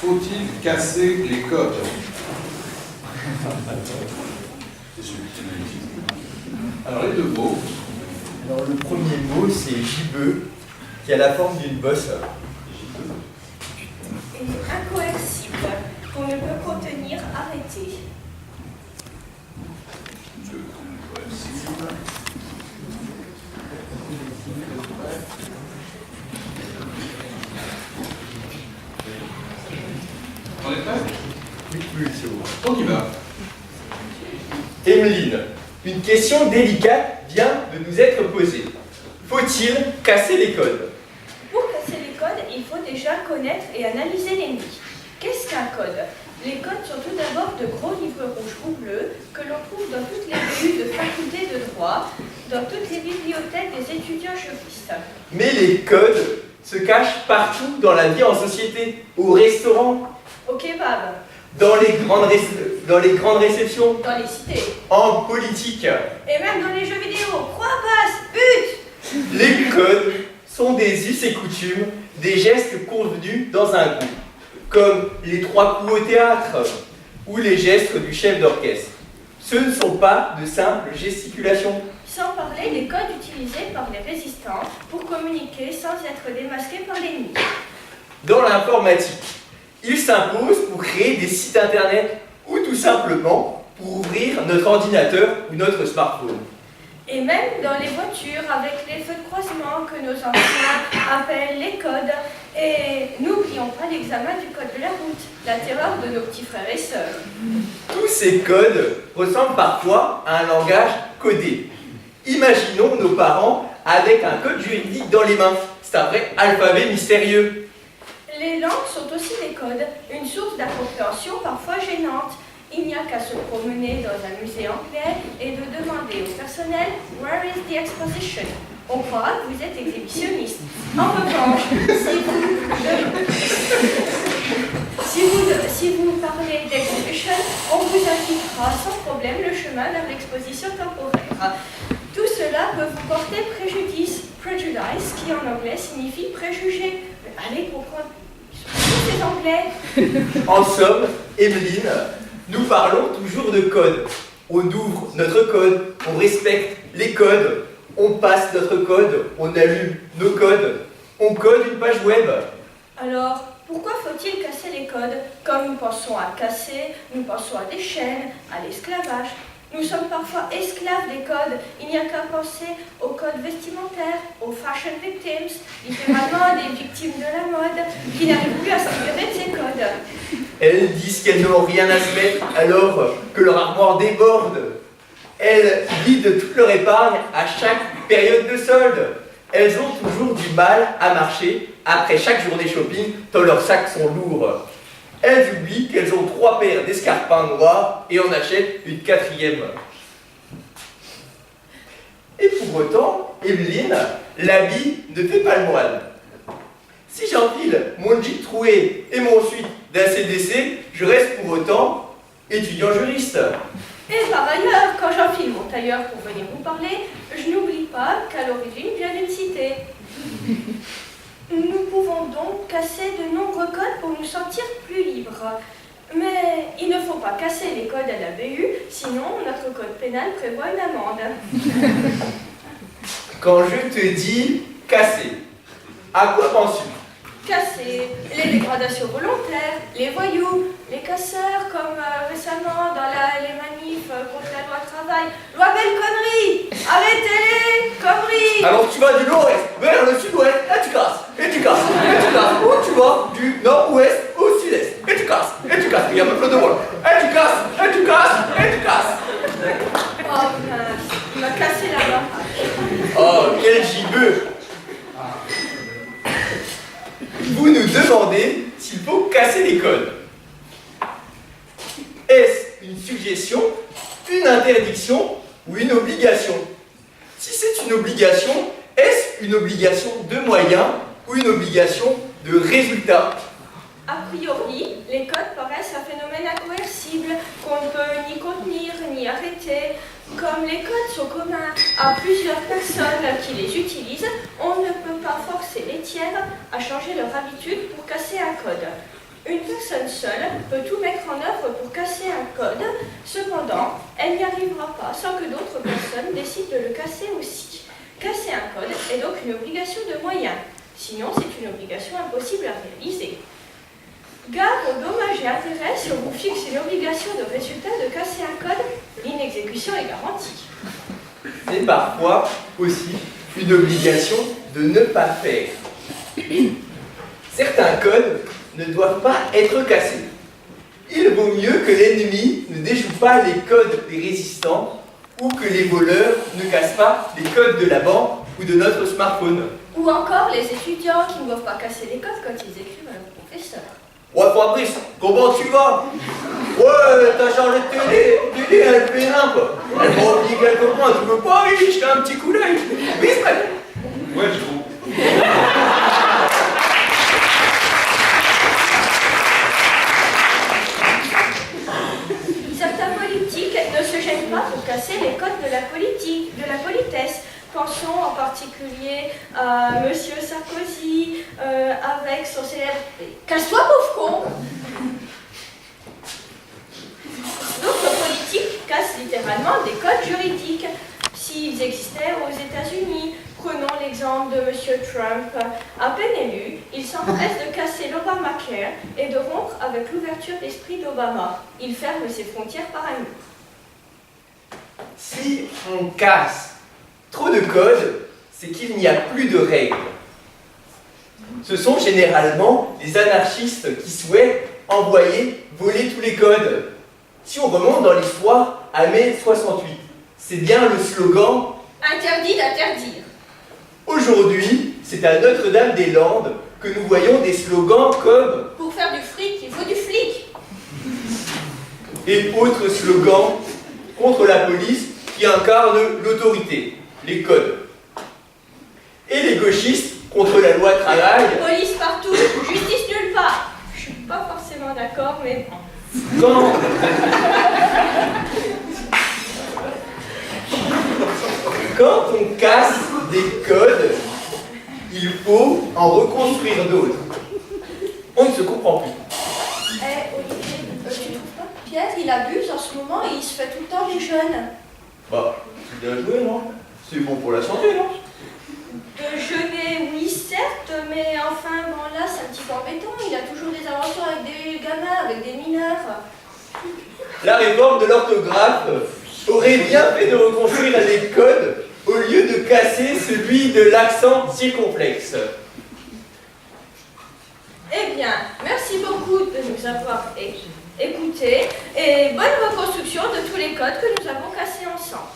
Faut-il casser les codes? Alors les deux mots. Alors le premier mot c'est gibbeux, qui a la forme d'une bosse. Et incoercible, qu'on ne peut contenir, arrêter. On est prêt? Oui, c'est bon. On y va. Emeline, une question délicate vient de nous être posée. Faut-il casser les codes? Pour casser les codes, il faut déjà connaître et analyser l'ennemi. Qu'est-ce qu'un code? Les codes sont tout d'abord de gros livres rouges ou bleus que l'on trouve dans toutes les BU de faculté de droit, dans toutes les bibliothèques des étudiants juristes. Mais les codes se cachent partout dans la vie en société, au restaurant, Au kebab, dans les grandes réceptions, dans les cités, en politique. et même dans les jeux vidéo. Croix passe, but! Les codes sont des us et coutumes, des gestes convenus dans un groupe, comme les 3 coups au théâtre ou les gestes du chef d'orchestre. Ce ne sont pas de simples gesticulations. Sans parler des codes utilisés par les résistants pour communiquer sans être démasqués par l'ennemi. Dans l'informatique, ils s'imposent pour créer des sites internet ou tout simplement pour ouvrir notre ordinateur ou notre smartphone. Et même dans les voitures avec les feux de croisement que nos anciens appellent les codes. Et n'oublions pas l'examen du code de la route, la terreur de nos petits frères et sœurs. Tous ces codes ressemblent parfois à un langage codé. Imaginons nos parents avec un code juridique dans les mains. C'est un vrai alphabet mystérieux. Les langues sont aussi des codes, une source d'incompréhension parfois gênante. Il n'y a qu'à se promener dans un musée anglais et de demander au personnel « Where is the exposition ?» On croira que vous êtes exhibitionniste. En revanche, si vous parlez d'exhibition, on vous indiquera sans problème le chemin vers l'exposition temporaire. Tout cela peut vous porter préjudice, prejudice, qui en anglais signifie préjugé. Mais allez comprendre, ils sont anglais. En somme, Emeline, nous parlons toujours de code. On ouvre notre code, on respecte les codes, on passe notre code, on allume nos codes, on code une page web. Alors, pourquoi faut-il casser les codes? Comme nous pensons à casser, nous pensons à des chaînes, à l'esclavage. Nous sommes parfois esclaves des codes. Il n'y a qu'à penser aux codes vestimentaires, aux fashion victims, littéralement des victimes de la mode, qui n'arrivent plus à s'inspirer de ces codes. Elles disent qu'elles n'ont rien à se mettre alors que leur armoire déborde. Elles vident toute leur épargne à chaque période de solde. Elles ont toujours du mal à marcher après chaque journée shopping, tant leurs sacs sont lourds. Elles oublient qu'elles ont 3 paires d'escarpins noirs et en achètent une 4e. Et pour autant, Emeline, l'habit ne fait pas le moine. Si j'enfile mon jeep troué et mon suite d'ACDC, je reste pour autant étudiant juriste. Et par ailleurs, quand j'enfile mon tailleur pour venir vous parler, je n'oublie pas qu'à l'origine je viens d'une cité. Nous pouvons donc casser de nombreux codes pour nous sentir plus libres. Mais il ne faut pas casser les codes à la BU, sinon notre code pénal prévoit une amende. Quand je te dis casser, à quoi penses-tu? Casser, les dégradations volontaires, les voyous, les casseurs, comme récemment dans les manifs contre la loi travail. Loi belle connerie! Arrêtez-les, conneries! Alors tu vas du nord-est vers le sud-ouest et tu casses, et tu casses, et tu casses. Ou tu vas du nord-ouest au sud-est et tu casses, et tu casses. Il y a un peu de vol. Et tu casses, et tu casses, et tu casses. Oh mince, il m'a cassé la baraque. Oh, quel gibbeux! Vous nous demandez s'il faut casser les codes. Est-ce une suggestion, une interdiction ou une obligation? Si c'est une obligation, est-ce une obligation de moyens ou une obligation de résultat? A priori, les codes paraissent un phénomène incoercible qu'on ne peut ni contenir ni arrêter. Comme les codes sont communs à plusieurs personnes qui les utilisent, on ne peut pas forcer les tiers à changer leur habitude pour casser un code. Une personne seule peut tout mettre en œuvre pour casser un code, cependant, elle n'y arrivera pas sans que d'autres personnes décident de le casser aussi. Casser un code est donc une obligation de moyens, sinon c'est une obligation impossible à réaliser. Gare aux dommages et intérêts si on vous fixe une obligation de résultat de casser un code, l'inexécution est garantie. C'est parfois aussi une obligation de ne pas faire. Certains codes ne doivent pas être cassés. Il vaut mieux que l'ennemi ne déjoue pas les codes des résistants ou que les voleurs ne cassent pas les codes de la banque ou de notre smartphone. Ou encore les étudiants qui ne doivent pas casser les codes quand ils écrivent à leur professeur. Ouais Fabrice, comment tu vas? Ouais, t'as changé de télé, elle fait un peu. Elle m'a oublié quelques points, tu veux pas y jeter un petit coup d'œil? Oui, c'est vrai. Ouais, je trouve. Certains politiques ne se gênent pas pour casser les codes de la politique, de la politesse. Pensons en particulier à M. Sarkozy avec son célèbre « Casse-toi, pauvre con !» D'autres politiques cassent littéralement des codes juridiques. S'ils existaient aux États-Unis, prenons l'exemple de M. Trump. À peine élu, il s'empresse de casser l'Obamacare et de rompre avec l'ouverture d'esprit d'Obama. Il ferme ses frontières par un mur. Si on casse trop de codes, c'est qu'il n'y a plus de règles. Ce sont généralement les anarchistes qui souhaitent envoyer voler tous les codes. Si on remonte dans l'histoire à mai 68, c'est bien le slogan « Interdit d'interdire ». Aujourd'hui, c'est à Notre-Dame-des-Landes que nous voyons des slogans comme « Pour faire du fric, il faut du flic ». Et autres slogans contre la police qui incarnent l'autorité, les codes. Et les gauchistes contre la loi travail. Police partout, justice nulle part. Je suis pas forcément d'accord, mais bon. Quand on casse des codes, il faut en reconstruire d'autres. On ne se comprend plus. Olivier, tu trouves pas que Pierre, il abuse en ce moment et il se fait tout le temps des jeunes. Bah, c'est bien joué, non? C'est bon pour la santé, non? De jeûner, oui, certes, mais enfin, bon, là, c'est un petit peu embêtant. Il a toujours des aventures avec des gamins, avec des mineurs. La réforme de l'orthographe aurait bien fait de reconstruire les codes au lieu de casser celui de l'accent circonflexe. Eh bien, merci beaucoup de nous avoir écoutés et bonne reconstruction de tous les codes que nous avons cassés ensemble.